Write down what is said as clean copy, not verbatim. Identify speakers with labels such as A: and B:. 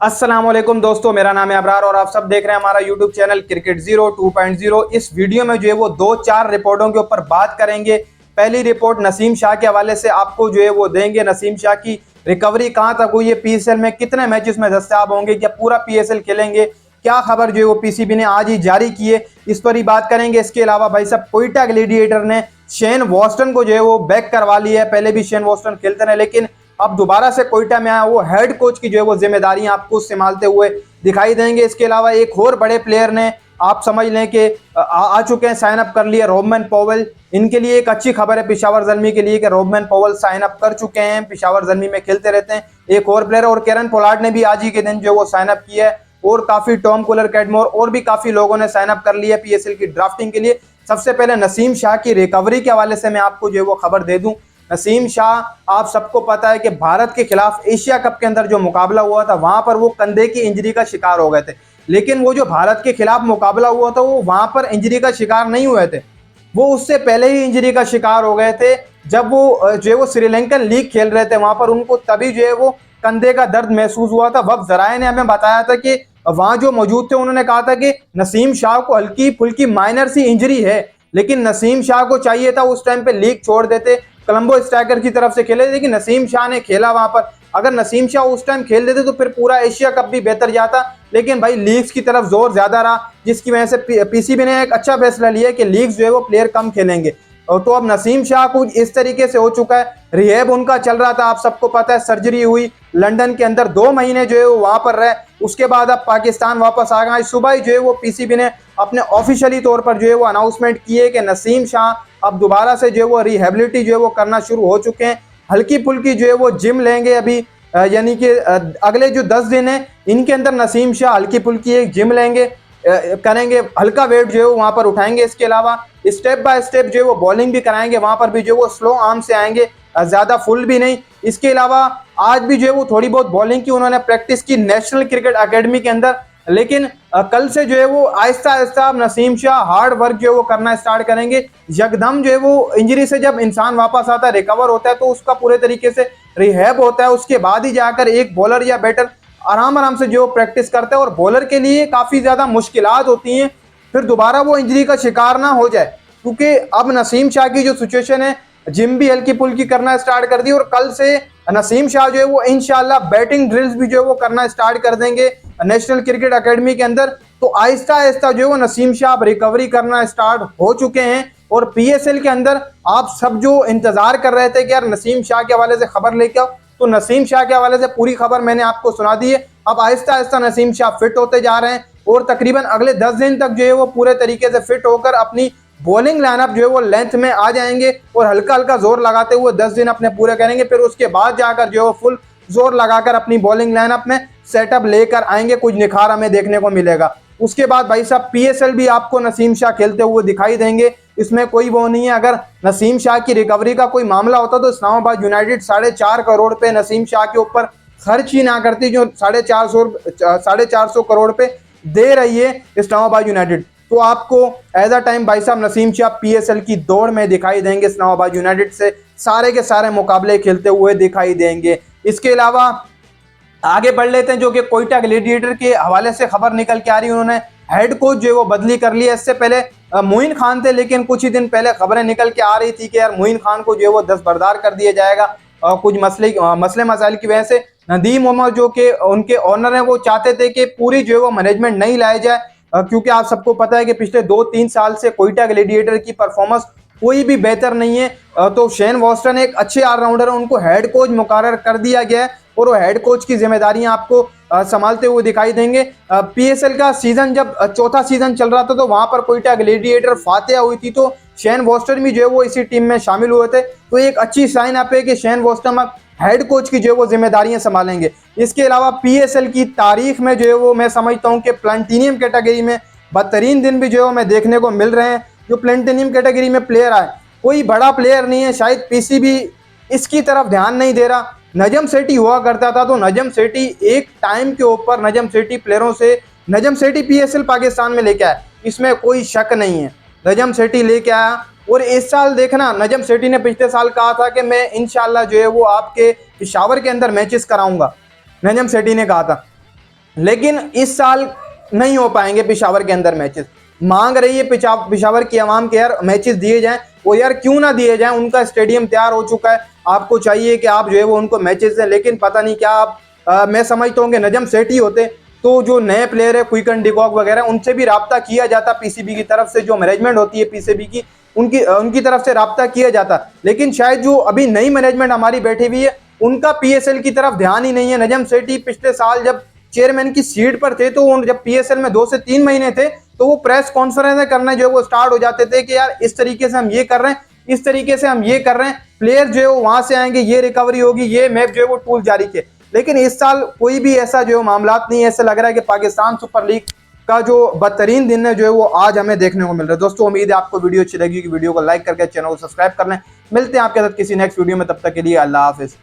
A: अस्सलामुअलैकुम दोस्तों, मेरा नाम है अबरार और आप सब देख रहे हैं हमारा यूट्यूब चैनल क्रिकेट जीरो 2.0। इस वीडियो में जो है वो दो चार रिपोर्टों के ऊपर बात करेंगे। पहली रिपोर्ट नसीम शाह के हवाले से आपको जो है वो देंगे। नसीम शाह की रिकवरी कहां तक हुई है, पीएसएल में कितने मैचेस में दस्तयाब होंगे, क्या पूरा पीएसएल खेलेंगे, क्या खबर जो है वो पीसीबी ने आज ही जारी की है, इस पर ही बात करेंगे। इसके अलावा भाई साहब कोयटा ग्लैडिएटर ने शेन वॉस्टन को जो है वो बैक करवा लिया है। पहले भी शेन वॉस्टन खेलते रहे लेकिन अब दोबारा से कोयटा में आया, वो हेड कोच की जो है वो जिम्मेदारियां आपको संभालते हुए दिखाई देंगे। इसके अलावा एक और बड़े प्लेयर ने आप समझ लें कि आ चुके हैं, साइन अप कर लिया, रोबमन पॉवेल। इनके लिए एक अच्छी खबर है पेशावर ज़ल्मी के लिए कि रोबमन पॉवेल साइन अप कर चुके हैं, पेशावर ज़ल्मी में खेलते रहते हैं। एक और प्लेयर और केरन पोलार्ड ने भी आज ही के दिन जो वो साइन अप किया है और काफी टॉम कूलर कैडमोर और भी काफी लोगों ने साइन अप कर लिया पीएसएल की ड्राफ्टिंग के लिए। सबसे पहले नसीम शाह की रिकवरी के हवाले से मैं आपको जो है वो खबर दे दूं। नसीम शाह, आप सबको पता है कि भारत के खिलाफ एशिया कप के अंदर जो मुकाबला हुआ था वहां पर वो कंधे की इंजरी का शिकार हो गए थे। लेकिन वो जो भारत के खिलाफ मुकाबला हुआ था वो वहां पर इंजरी का शिकार नहीं हुए थे, वो उससे पहले ही इंजरी का शिकार हो गए थे। जब वो जो है वो श्रीलंकन लीग खेल रहे थे वहां पर उनको तभी जो है वो कंधे का दर्द महसूस हुआ था। वक्त जराये ने हमें बताया था कि वहां जो मौजूद थे उन्होंने कहा था कि नसीम शाह को हल्की फुल्की माइनर सी इंजरी है, लेकिन नसीम शाह को चाहिए था उस टाइम पे लीग छोड़ देते, कोलंबो स्ट्राइकर की तरफ से खेले, लेकिन नसीम शाह ने खेला वहां पर। अगर नसीम शाह उस टाइम खेल देते तो फिर पूरा एशिया कप भी बेहतर जाता, लेकिन भाई लीग्स की तरफ जोर ज्यादा रहा, जिसकी वजह से पीसीबी ने एक अच्छा फैसला लिया कि लीग्स जो है वो प्लेयर कम खेलेंगे। और तो अब नसीम शाह कुछ इस तरीके से हो चुका है, रिहैब उनका चल रहा था, आप सबको पता है, सर्जरी हुई लंदन के अंदर, 2 महीने जो है वो वहां पर रहे, उसके बाद अब पाकिस्तान वापस आ गए। सुबह ही जो है वो पीसीबी ने अपने ऑफिशियली तौर पर जो है वो अनाउंसमेंट की है कि नसीम शाह अब दोबारा से जो है वो रिहेबिलिटी जो है वो करना शुरू हो चुके हैं। हल्की फुल्की जो है वो जिम लेंगे अभी, यानी कि अगले जो 10 दिन है इनके अंदर नसीम शाह हल्की फुल्की एक जिम लेंगे, करेंगे, हल्का वेट जो है वहां पर उठाएंगे। इसके अलावा स्टेप बाय स्टेप जो है वो बॉलिंग भी कराएंगे, वहां पर भी जो है वो स्लो आर्म से आएंगे, ज्यादा फुल भी नहीं। इसके अलावा आज भी जो है वो थोड़ी बहुत बॉलिंग की उन्होंने प्रैक्टिस की नेशनल क्रिकेट अकेडमी के अंदर, लेकिन कल से जो है वो आहिस्ता आहिस्ता नसीम शाह हार्ड वर्क जो है वो करना स्टार्ट करेंगे। यकदम जो है वो इंजरी से जब इंसान वापस आता है, रिकवर होता है, तो उसका पूरे तरीके से रिहैब होता है, उसके बाद ही जाकर एक बॉलर या बैटर आराम आराम से जो प्रैक्टिस करता है। और बॉलर के लिए काफी ज्यादा मुश्किलात होती हैं फिर दोबारा वो इंजरी का शिकार ना हो जाए, क्योंकि अब नसीम शाह की जो सिचुएशन है, जिम भी हल्की फुल्की करना स्टार्ट कर दी और कल से नसीम शाह जो है वो इंशाल्लाह बैटिंग ड्रिल्स भी जो है वो करना स्टार्ट कर देंगे नेशनल क्रिकेट अकेडमी के अंदर। तो आहिस्ता आहिस्ता जो है वो नसीम शाह अब रिकवरी करना स्टार्ट हो चुके हैं। और पीएसएल के अंदर आप सब जो इंतजार कर रहे थे कि यार नसीम शाह के हवाले से खबर लेके आओ, तो नसीम शाह के हवाले से पूरी खबर मैंने आपको सुना दी है। अब आहिस्ता आहिस्ता नसीम शाह फिट होते जा रहे हैं और तकरीबन अगले 10 दिन तक जो है वो पूरे तरीके से फिट होकर अपनी बॉलिंग लाइनअप जो है वो लेंथ में आ जाएंगे और हल्का हल्का जोर लगाते हुए 10 दिन अपने पूरे करेंगे। फिर उसके बाद जाकर जो है वो फुल जोर लगाकर अपनी बॉलिंग लाइनअप में सेटअप लेकर आएंगे, कुछ निखार हमें देखने को मिलेगा। उसके बाद भाई साहब पीएसएल भी आपको नसीम शाह खेलते हुए दिखाई देंगे, इसमें कोई वो नहीं है। अगर नसीम शाह की रिकवरी का कोई मामला होता तो इस्लामाबाद यूनाइटेड 4.5 करोड़ पे नसीम शाह के ऊपर खर्च ही ना करती, जो 450 करोड़ पे दे रही है इस्लामाबाद यूनाइटेड। तो आपको एज अ टाइम भाई साहब नसीम शाह पीएसएल की दौड़ में दिखाई देंगे, इस्लामाबाद यूनाइटेड से सारे के सारे मुकाबले खेलते हुए दिखाई देंगे। इसके अलावा आगे बढ़ लेते हैं, जो कि कोयटा ग्लैडिएटर के हवाले से खबर निकल के आ रही है, उन्होंने हेड कोच जो है वो बदली कर लिया। इससे पहले मोइन खान थे, लेकिन कुछ ही दिन पहले खबरें निकल के आ रही थी कि यार मोइन खान को जो है वो दस्तबरदार कर दिया जाएगा, कुछ मसले मसाइल की वजह से। नदीम उमर जो कि उनके ऑनर हैं वो चाहते थे कि पूरी जो है वो मैनेजमेंट नहीं लाई जाए, क्योंकि आप सबको पता है कि पिछले 2-3 साल से कोयटा ग्लैडिएटर की परफॉर्मेंस कोई भी बेहतर नहीं है। तो शेन वॉस्टन एक अच्छे ऑलराउंडर है, उनको हेड कोच मुकर्रर कर दिया गया है और वो हेड कोच की जिम्मेदारियां आपको संभालते हुए दिखाई देंगे। पीएसएल का सीजन जब चौथा सीजन चल रहा था तो वहां पर कोयटा ग्लैडिएटर फातेहा हुई थी, तो शेन वॉस्टन भी जो है वो इसी टीम में शामिल हुए थे। तो एक अच्छी साइन अप है कि शेन वॉस्टन अब हेड कोच की जो है वो जिम्मेदारियां संभालेंगे। इसके अलावा पीएसएल की तारीख में जो है वो मैं समझता हूं कि प्लेटिनियम कैटेगरी में बदतरीन दिन भी जो है मैं देखने को मिल रहे हैं। जो प्लेटिनियम कैटेगरी में प्लेयर आए, कोई बड़ा प्लेयर नहीं है, शायद पीसीबी इसकी तरफ ध्यान नहीं दे रहा। नजम सेठी हुआ करता था, तो नजम सेठी एक टाइम के ऊपर नजम सेठी प्लेयरों से, नजम सेठी पीएसएल पाकिस्तान में लेके आया, इसमें कोई शक नहीं है, नजम सेठी लेके आया। और इस साल देखना, नजम सेठी ने पिछले साल कहा था कि मैं इंशाल्लाह जो है वो आपके पेशावर के अंदर मैचेस कराऊंगा, नजम सेठी ने कहा था। लेकिन इस साल नहीं हो पाएंगे पेशावर के अंदर मैचेस। मांग रही है पेशावर की आवाम के यार मैचेस दिए जाएं, वो यार क्यों ना दिए जाएं, उनका स्टेडियम तैयार हो चुका है, आपको चाहिए कि आप जो है वो उनको मैचेस दें। लेकिन पता नहीं क्या आप मैं समझता हूँ कि नजम सेठी होते तो जो नए प्लेयर है क्विकन डिकॉक वगैरह उनसे भी राब्ता किया जाता, पीसीबी की तरफ से जो मैनेजमेंट होती है पीसीबी की उनकी तरफ से राब्ता किया जाता। लेकिन शायद जो अभी नई मैनेजमेंट हमारी बैठी हुई है उनका पीएसएल की तरफ ध्यान ही नहीं है। नजम सेठी पिछले साल जब चेयरमैन की सीट पर थे तो जब पीएसएल में 2 से 3 महीने थे तो वो प्रेस कॉन्फ्रेंस करने जो है वो स्टार्ट हो जाते थे कि यार इस तरीके से हम ये कर रहे हैं, इस तरीके से हम ये कर रहे हैं, प्लेयर जो है वो वहां से आएंगे, ये रिकवरी होगी, ये मैप जो है वो टूल जारी किए। लेकिन इस साल कोई भी ऐसा जो मामला नहीं है। ऐसा लग रहा है कि पाकिस्तान सुपर लीग का जो बदतरीन दिन है जो है वो आज हमें देखने को मिल रहा है। दोस्तों उम्मीद है आपको वीडियो अच्छी लगी कि वीडियो को लाइक करके चैनल को सब्सक्राइब कर लें। मिलते हैं आपके साथ किसी नेक्स्ट वीडियो में, तब तक के लिए अल्लाह हाफिज।